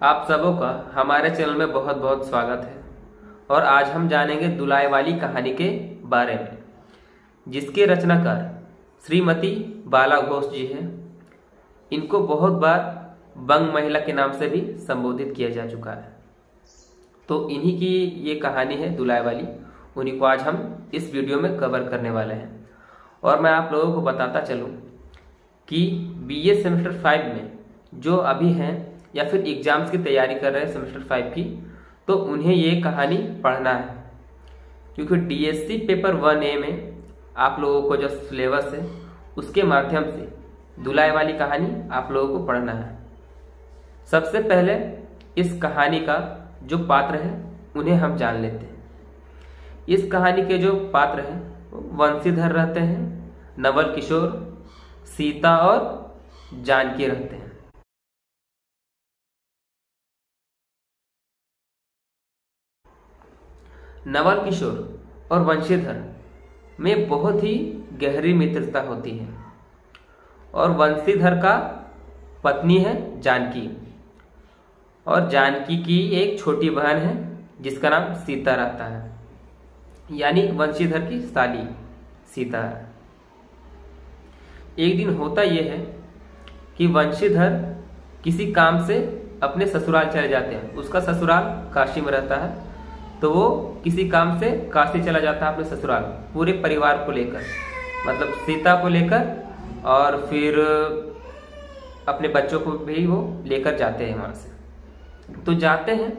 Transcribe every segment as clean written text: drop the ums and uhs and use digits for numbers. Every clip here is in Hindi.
आप सबों का हमारे चैनल में बहुत बहुत स्वागत है। और आज हम जानेंगे दुलाय वाली कहानी के बारे में, जिसके रचनाकार श्रीमती बाला घोष जी हैं। इनको बहुत बार बंग महिला के नाम से भी संबोधित किया जा चुका है। तो इन्हीं की ये कहानी है दुलाय वाली, उन्हीं को आज हम इस वीडियो में कवर करने वाले हैं। और मैं आप लोगों को बताता चलूँ कि बीए सेमेस्टर 5 में जो अभी हैं या फिर एग्जाम्स की तैयारी कर रहे हैं सेमेस्टर 5 की, तो उन्हें ये कहानी पढ़ना है, क्योंकि डीएससी पेपर 1A में आप लोगों को जो सिलेबस है उसके माध्यम से दुलाय वाली कहानी आप लोगों को पढ़ना है। सबसे पहले इस कहानी का जो पात्र है उन्हें हम जान लेते हैं। इस कहानी के जो पात्र हैं वंशीधर रहते हैं, नवल किशोर, सीता और जानकी रहते हैं। नवल किशोर और वंशीधर में बहुत ही गहरी मित्रता होती है। और वंशीधर का पत्नी है जानकी, और जानकी की एक छोटी बहन है जिसका नाम सीता रहता है, यानी वंशीधर की साली सीता है। एक दिन होता यह है कि वंशीधर किसी काम से अपने ससुराल चले जाते हैं। उसका ससुराल काशी में रहता है, तो वो किसी काम से काशी चला जाता है अपने ससुराल, पूरे परिवार को लेकर, मतलब सीता को लेकर, और फिर अपने बच्चों को भी वो लेकर जाते हैं वहां से। तो जाते हैं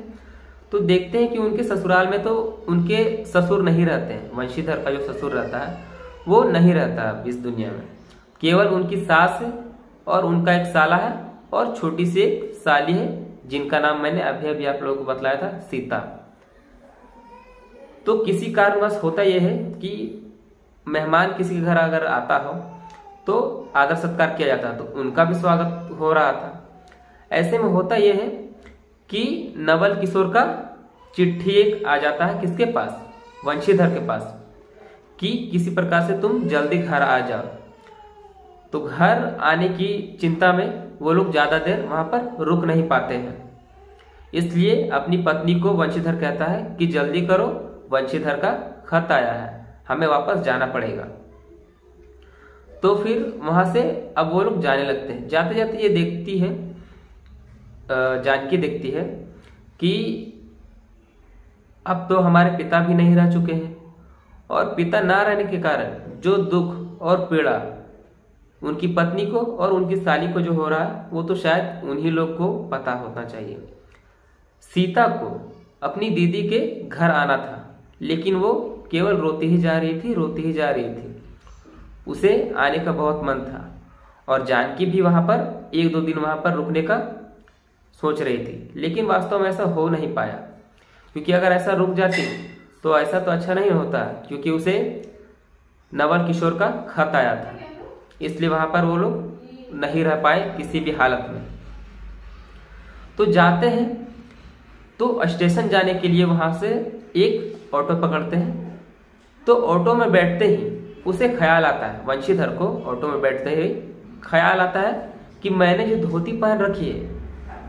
तो देखते हैं कि उनके ससुराल में तो उनके ससुर नहीं रहते हैं। वंशीधर का जो ससुर रहता है वो नहीं रहता इस दुनिया में, केवल उनकी सास है और उनका एक साला है और छोटी सी एक साली है जिनका नाम मैंने अभी अभी आप लोगों को बतलाया था, सीता। तो किसी कारणवश होता यह है कि मेहमान किसी के घर अगर आता हो तो आदर सत्कार किया जाता है, तो उनका भी स्वागत हो रहा था। ऐसे में होता यह है कि नवल किशोर का चिट्ठी एक आ जाता है किसके पास, वंशीधर के पास, कि किसी प्रकार से तुम जल्दी घर आ जाओ। तो घर आने की चिंता में वो लोग ज्यादा देर वहां पर रुक नहीं पाते हैं, इसलिए अपनी पत्नी को वंशीधर कहता है कि जल्दी करो, वंशीधर का खत आया है, हमें वापस जाना पड़ेगा। तो फिर वहां से अब वो लोग जाने लगते हैं। जाते जाते ये देखती है, जानकी देखती है कि अब तो हमारे पिता भी नहीं रह चुके हैं, और पिता ना रहने के कारण जो दुख और पीड़ा उनकी पत्नी को और उनकी साली को जो हो रहा है वो तो शायद उन्हीं लोग को पता होना चाहिए। सीता को अपनी दीदी के घर आना था, लेकिन वो केवल रोती ही जा रही थी, रोती ही जा रही थी। उसे आने का बहुत मन था, और जानकी भी वहां पर 1-2 दिन वहां पर रुकने का सोच रही थी, लेकिन वास्तव में ऐसा हो नहीं पाया, क्योंकि अगर ऐसा रुक जाती तो ऐसा तो अच्छा नहीं होता, क्योंकि उसे नवल किशोर का खत आया था, इसलिए वहां पर वो लोग नहीं रह पाए किसी भी हालत में। तो जाते हैं, तो स्टेशन जाने के लिए वहां से एक ऑटो पकड़ते हैं। तो ऑटो में बैठते ही उसे ख्याल आता है, वंशीधर को ऑटो में बैठते ही ख्याल आता है कि मैंने जो धोती पहन रखी है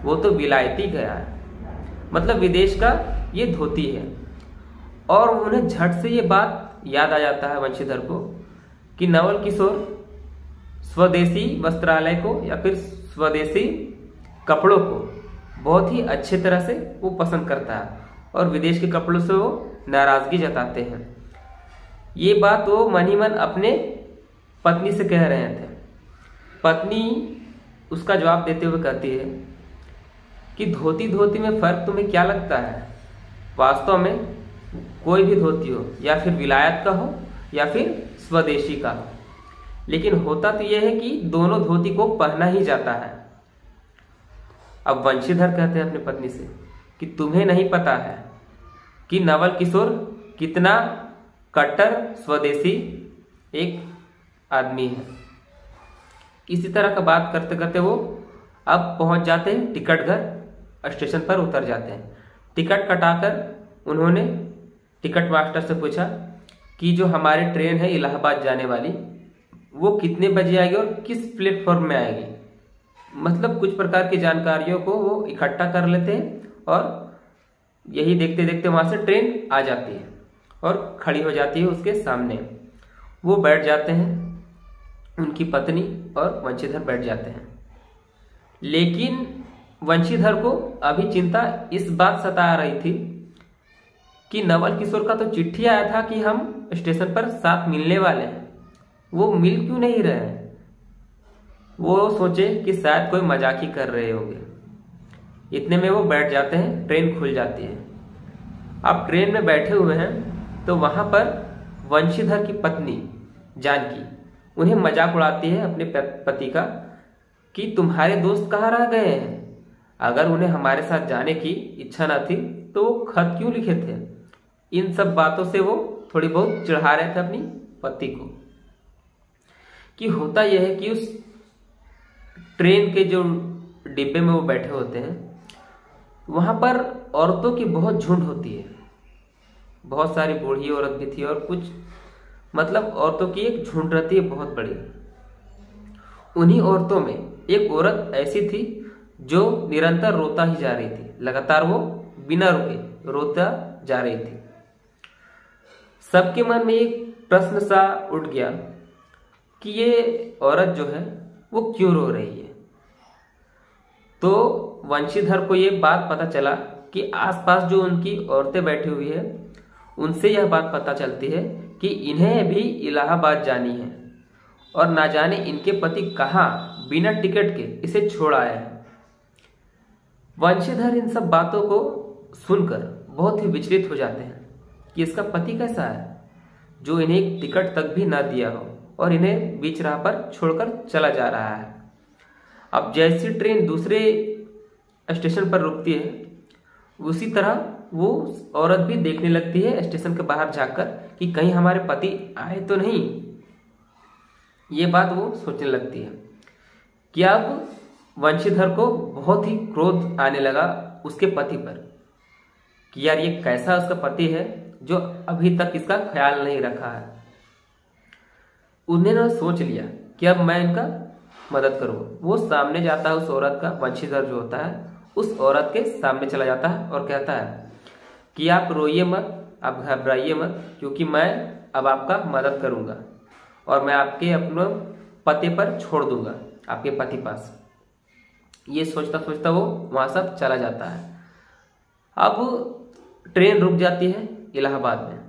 वो तो विलायती गया है, मतलब विदेश का ये धोती है। और उन्हें झट से ये बात याद आ जाता है वंशीधर को कि नवल किशोर स्वदेशी वस्त्रालय को या फिर स्वदेशी कपड़ों को बहुत ही अच्छे तरह से वो पसंद करता है, और विदेश के कपड़ों से वो नाराजगी जताते हैं। ये बात वो मन ही मन अपने पत्नी से कह रहे थे। पत्नी उसका जवाब देते हुए कहती है कि धोती धोती में फर्क तुम्हें क्या लगता है, वास्तव में कोई भी धोती हो, या फिर विलायत का हो या फिर स्वदेशी का हो, लेकिन होता तो यह है कि दोनों धोती को पहना ही जाता है। अब वंशीधर कहते हैं अपनी पत्नी से कि तुम्हें नहीं पता है कि नवल किशोर कितना कट्टर स्वदेशी एक आदमी है। इसी तरह का बात करते करते वो अब पहुंच जाते हैं टिकट घर, स्टेशन पर उतर जाते हैं। टिकट कटाकर उन्होंने टिकट मास्टर से पूछा कि जो हमारी ट्रेन है इलाहाबाद जाने वाली वो कितने बजे आएगी और किस प्लेटफॉर्म में आएगी। मतलब कुछ प्रकार की जानकारियों को वो इकट्ठा कर लेते हैं और यही देखते देखते वहां से ट्रेन आ जाती है और खड़ी हो जाती है उसके सामने। वो बैठ जाते हैं, उनकी पत्नी और वंशीधर बैठ जाते हैं। लेकिन वंशीधर को अभी चिंता इस बात सता रही थी कि नवल किशोर का तो चिट्ठी आया था कि हम स्टेशन पर साथ मिलने वाले हैं, वो मिल क्यों नहीं रहे हैं। वो सोचे कि शायद कोई मजाक ही कर रहे होंगे। इतने में वो बैठ जाते हैं, ट्रेन खुल जाती है। अब ट्रेन में बैठे हुए हैं तो वहां पर वंशीधर की पत्नी जानकी उन्हें मजाक उड़ाती है अपने पति का कि तुम्हारे दोस्त कहाँ रह गए हैं। अगर उन्हें हमारे साथ जाने की इच्छा न थी तो वो खत क्यों लिखे थे। इन सब बातों से वो थोड़ी बहुत चिढ़ा रहे थे अपनी पति को। कि होता यह है कि उस ट्रेन के जो डिब्बे में वो बैठे होते हैं वहां पर औरतों की बहुत झुंड होती है। बहुत सारी बूढ़ी औरत भी थी और कुछ मतलब औरतों की एक झुंड रहती है बहुत बड़ी। उन्हीं औरतों में एक औरत ऐसी थी जो निरंतर रोता ही जा रही थी। लगातार वो बिना रुके रोता जा रही थी। सबके मन में एक प्रश्न सा उठ गया कि ये औरत जो है वो क्यों रो रही है। तो वंशीधर को ये बात पता चला कि आसपास जो उनकी औरतें बैठी हुई है उनसे यह बात पता चलती है कि इन्हें भी इलाहाबाद जानी है और ना जाने इनके पति कहाँ बिना टिकट के इसे छोड़ आए हैं। वंशीधर इन सब बातों को सुनकर बहुत ही विचलित हो जाते हैं कि इसका पति कैसा है जो इन्हें एक टिकट तक भी ना दिया हो और इन्हें बीच राह पर छोड़कर चला जा रहा है। अब जैसी ट्रेन दूसरे स्टेशन पर रुकती है उसी तरह वो औरत भी देखने लगती है स्टेशन के बाहर जाकर कि कहीं हमारे पति आए तो नहीं। ये बात वो सोचने लगती है कि अब वंशीधर को बहुत ही क्रोध आने लगा उसके पति पर कि यार ये कैसा उसका पति है जो अभी तक इसका ख्याल नहीं रखा है। उन्होंने सोच लिया कि अब मैं इनका मदद करूँ। वो सामने जाता है उस औरत का, वंशीधर जो होता है उस औरत के सामने चला जाता है और कहता है कि आप रोइए मत, आप घबराइए मत, क्योंकि मैं अब आपका मदद करूंगा और मैं आपके अपने पते पर छोड़ दूंगा आपके पति पास। ये सोचता सोचता वो वहां से चला जाता है। अब ट्रेन रुक जाती है इलाहाबाद में।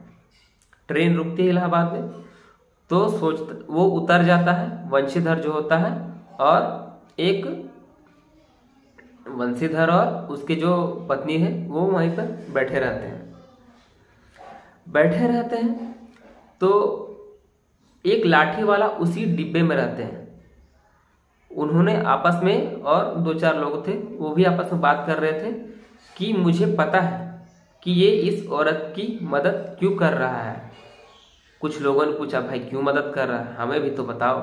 ट्रेन रुकती है इलाहाबाद में तो वो उतर जाता है वंशीधर जो होता है और एक वंशीधर और उसके जो पत्नी है वो वहीं पर बैठे रहते हैं। तो एक लाठी वाला उसी डिब्बे में रहते हैं। उन्होंने आपस में और दो चार लोग थे वो भी आपस में बात कर रहे थे कि मुझे पता है कि ये इस औरत की मदद क्यों कर रहा है। कुछ लोगों ने पूछा भाई क्यों मदद कर रहा है, हमें भी तो बताओ।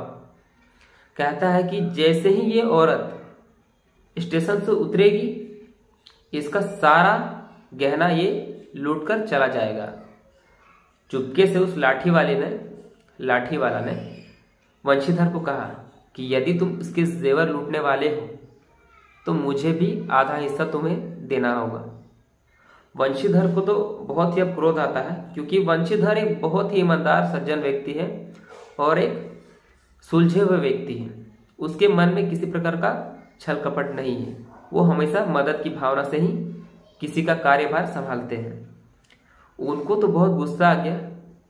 कहता है कि जैसे ही ये औरत स्टेशन से उतरेगी इसका सारा गहना ये लूट कर चला जाएगा। चुपके से उस लाठी वाला ने वंशीधर को कहा कि यदि तुम इसके जेवर लूटने वाले हो तो मुझे भी आधा हिस्सा तुम्हें देना होगा। वंशीधर को तो बहुत ही अब क्रोध आता है क्योंकि वंशीधर एक बहुत ही ईमानदार सज्जन व्यक्ति है और एक सुलझे हुए व्यक्ति है। उसके मन में किसी प्रकार का छल कपट नहीं है। वो हमेशा मदद की भावना से ही किसी का कार्यभार संभालते हैं। उनको तो बहुत गुस्सा आ गया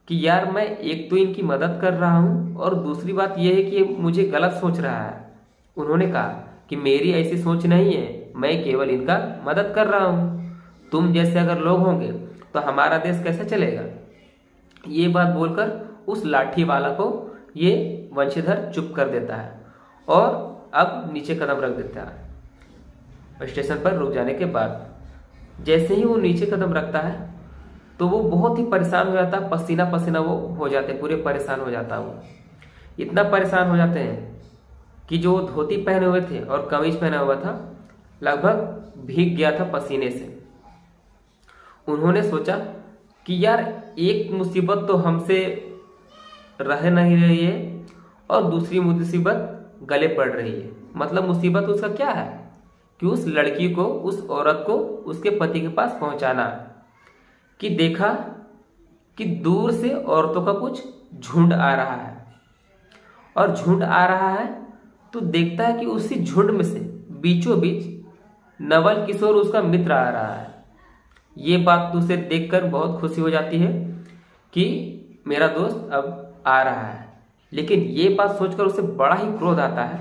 कि यार मैं एक तो इनकी मदद कर रहा हूं और दूसरी बात यह है कि ये मुझे गलत सोच रहा है। उन्होंने कहा कि मेरी ऐसी सोच नहीं है, मैं केवल इनका मदद कर रहा हूं। तुम जैसे अगर लोग होंगे तो हमारा देश कैसे चलेगा। ये बात बोलकर उस लाठी वाला को ये वंशीधर चुप कर देता है और अब नीचे कदम रख देता है। स्टेशन पर रुक जाने के बाद जैसे ही वो नीचे कदम रखता है तो वो बहुत ही परेशान हो जाता है। पसीना पसीना वो हो जाते, पूरे परेशान हो जाता है। वो इतना परेशान हो जाते हैं कि जो धोती पहने हुए थे और कमीज पहना हुआ था लगभग भीग गया था पसीने से। उन्होंने सोचा कि यार एक मुसीबत तो हमसे रह नहीं रही है और दूसरी मुसीबत गले पड़ रही है। मतलब मुसीबत उसका क्या है कि उस लड़की को, उस औरत को उसके पति के पास पहुंचाना। कि देखा कि दूर से औरतों का कुछ झुंड आ रहा है, और झुंड आ रहा है तो देखता है कि उसी झुंड में से बीचों बीच नवल किशोर उसका मित्र आ रहा है। ये बात उसे देखकर बहुत खुशी हो जाती है कि मेरा दोस्त अब आ रहा है। लेकिन ये बात सोचकर उसे बड़ा ही क्रोध आता है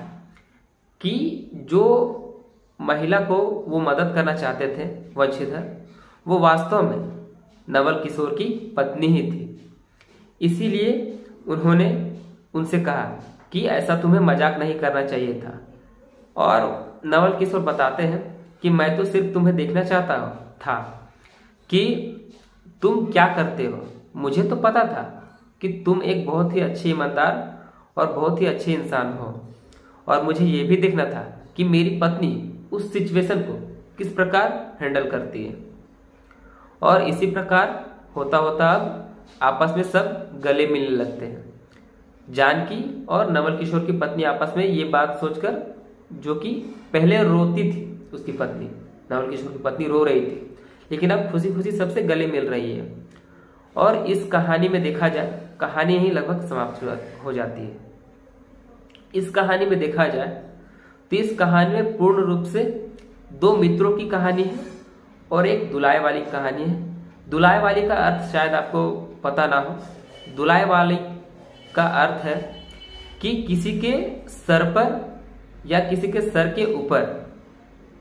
कि जो महिला को वो मदद करना चाहते थे वंशीधर, वो वास्तव में नवल किशोर की पत्नी ही थी। इसीलिए उन्होंने उनसे कहा कि ऐसा तुम्हें मजाक नहीं करना चाहिए था। और नवल किशोर बताते हैं कि मैं तो सिर्फ तुम्हें देखना चाहता था कि तुम क्या करते हो। मुझे तो पता था कि तुम एक बहुत ही अच्छी ईमानदार और बहुत ही अच्छे इंसान हो, और मुझे ये भी देखना था कि मेरी पत्नी उस सिचुएशन को किस प्रकार हैंडल करती है। और इसी प्रकार होता होता अब आपस में सब गले मिलने लगते हैं। जानकी और नवल किशोर की पत्नी आपस में ये बात सोचकर, जो कि पहले रोती थी उसकी पत्नी, नवल किशोर की पत्नी रो रही थी, लेकिन अब खुशी खुशी सबसे गले मिल रही है। और इस कहानी में देखा जाए, कहानी यही लगभग समाप्त हो जाती है। इस कहानी में देखा जाए तो इस कहानी में पूर्ण रूप से दो मित्रों की कहानी है और एक दुलाय वाली कहानी है। दुलाय वाली का अर्थ शायद आपको पता ना हो। दुलाय वाली का अर्थ है कि किसी के सर पर या किसी के सर के ऊपर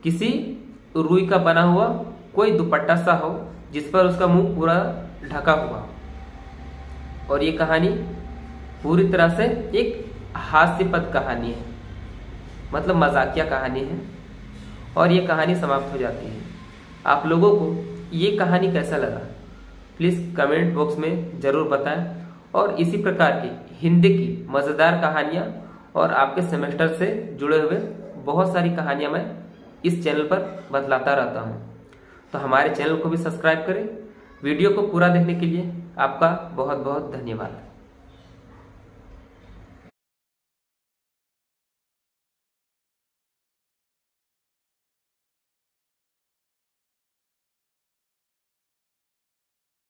किसी रुई का बना हुआ कोई दुपट्टा सा हो जिस पर उसका मुंह पूरा ढका हुआ हो। और ये कहानी पूरी तरह से एक हास्यपद कहानी है, मतलब मजाकिया कहानी है, और ये कहानी समाप्त हो जाती है। आप लोगों को ये कहानी कैसा लगा प्लीज़ कमेंट बॉक्स में ज़रूर बताएं। और इसी प्रकार की हिंदी की मज़ेदार कहानियाँ और आपके सेमेस्टर से जुड़े हुए बहुत सारी कहानियाँ मैं इस चैनल पर बतलाता रहता हूँ। तो हमारे चैनल को भी सब्सक्राइब करें। वीडियो को पूरा देखने के लिए आपका बहुत बहुत धन्यवाद।